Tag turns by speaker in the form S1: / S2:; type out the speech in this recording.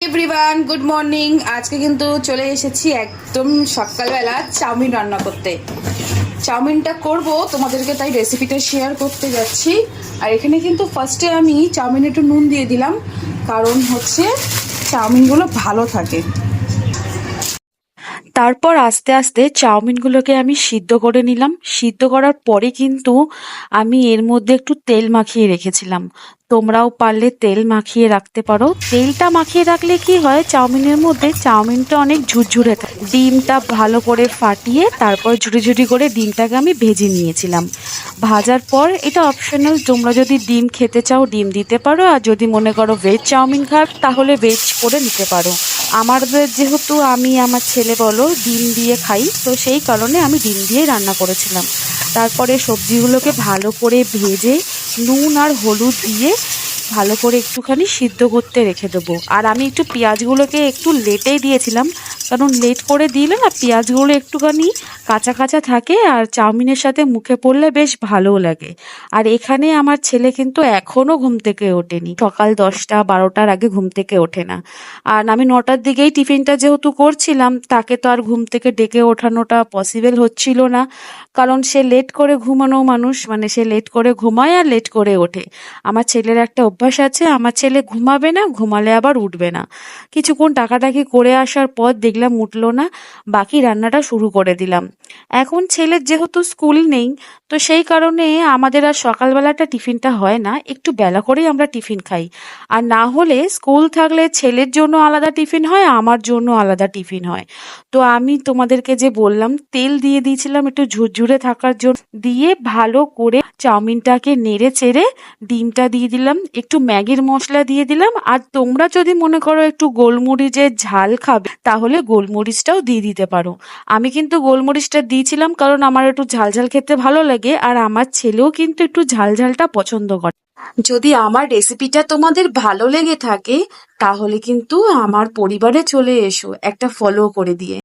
S1: Everyone, good morning. আজকে কিন্তু চলে এসেছি একদম সকালবেলা চাউমিন রান্না করতে। চাউমিনটা করব তোমাদেরকে, তাই রেসিপিটা শেয়ার করতে যাচ্ছি। আর এখানে কিন্তু ফার্স্টে আমি চাউমিনে একটু নুন দিয়ে দিলাম, কারণ হচ্ছে চাউমিনগুলো ভালো থাকে। তারপর আস্তে আস্তে চাউমিনগুলোকে আমি সিদ্ধ করে নিলাম। সিদ্ধ করার পরে কিন্তু আমি এর মধ্যে একটু তেল মাখিয়ে রেখেছিলাম। তোমরাও পারলে তেল মাখিয়ে রাখতে পারো। তেলটা মাখিয়ে রাখলে কি হয়, চাউমিনের মধ্যে চাউমিনটা অনেক ঝুরঝুরে থাকে। ডিমটা ভালো করে ফাটিয়ে তারপর ঝুড়ি ঝুড়ি করে ডিমটাকে আমি ভেজে নিয়েছিলাম। ভাজার পর এটা অপশনাল, তোমরা যদি ডিম খেতে চাও ডিম দিতে পারো, আর যদি মনে করো ভেজ চাউমিন খাও তাহলে ভেজ করে নিতে পারো। আমাদের যেহেতু আমি আমার ছেলে বলো ডিম দিয়ে খাই, তো সেই কারণে আমি ডিম দিয়েই রান্না করেছিলাম। তারপরে সবজিগুলোকে ভালো করে ভেজে নুন আর হলুদ দিয়ে ভালো করে একটুখানি সিদ্ধ করতে রেখে দেবো। আর আমি একটু পেঁয়াজগুলোকে একটু লেটেই দিয়েছিলাম, কারণ লেট করে দিলে না পেঁয়াজগুলো একটুখানি কাঁচা কাঁচা থাকে আর চাউমিনের সাথে মুখে পড়লে বেশ ভালোও লাগে। আর এখানে আমার ছেলে কিন্তু এখনও ঘুম থেকে ওঠেনি, সকাল 10টা-12টার আগে ঘুম থেকে ওঠে না। আর আমি 9টার দিকেই টিফিনটা যেহেতু করছিলাম, তাকে তো আর ঘুম থেকে ডেকে ওঠানোটা পসিবল হচ্ছিল না, কারণ সে লেট করে ঘুমানো মানুষ, মানে সে লেট করে ঘুমায় আর লেট করে ওঠে। আমার ছেলের একটা অভ্যাস আছে, আমার ছেলে ঘুমাবে না, ঘুমালে আবার উঠবে না। কিছুক্ষণ টাকাটাকি করে আসার পর দেখলাম উঠলো না, বাকি রান্নাটা শুরু করে দিলাম। এখন ছেলের যেহেতু স্কুল নেই, তো সেই কারণে আমাদের আর সকালবেলাটা টিফিনটা হয় না, একটু বেলা করেই আমরা টিফিন খাই। আর না হলে স্কুল থাকলে ছেলের জন্য আলাদা টিফিন হয়, আমার জন্য আলাদা টিফিন হয়। তো আমি তোমাদেরকে যে বললাম তেল দিয়ে দিয়েছিলাম একটু ঝুরঝুরে থাকার জন্য, দিয়ে ভালো করে চাউমিনটাকে নেড়ে চেড়ে ডিমটা দিয়ে দিলাম, একটু ম্যাগির মশলা দিয়ে দিলাম। আর তোমরা যদি মনে করো একটু গোলমরিচের ঝাল খাবে তাহলে গোলমরিচটাও দিয়ে দিতে পারো। আমি কিন্তু গোলমরিচটা দিয়েছিলাম কারণ আমার একটু ঝাল ঝাল খেতে ভালো লাগে, আর আমার ছেলেও কিন্তু একটু ঝাল ঝালটা পছন্দ করে। যদি আমার রেসিপিটা তোমাদের ভালো লেগে থাকে তাহলে কিন্তু আমার পরিবারে চলে এসো, একটা ফলো করে দিয়ে।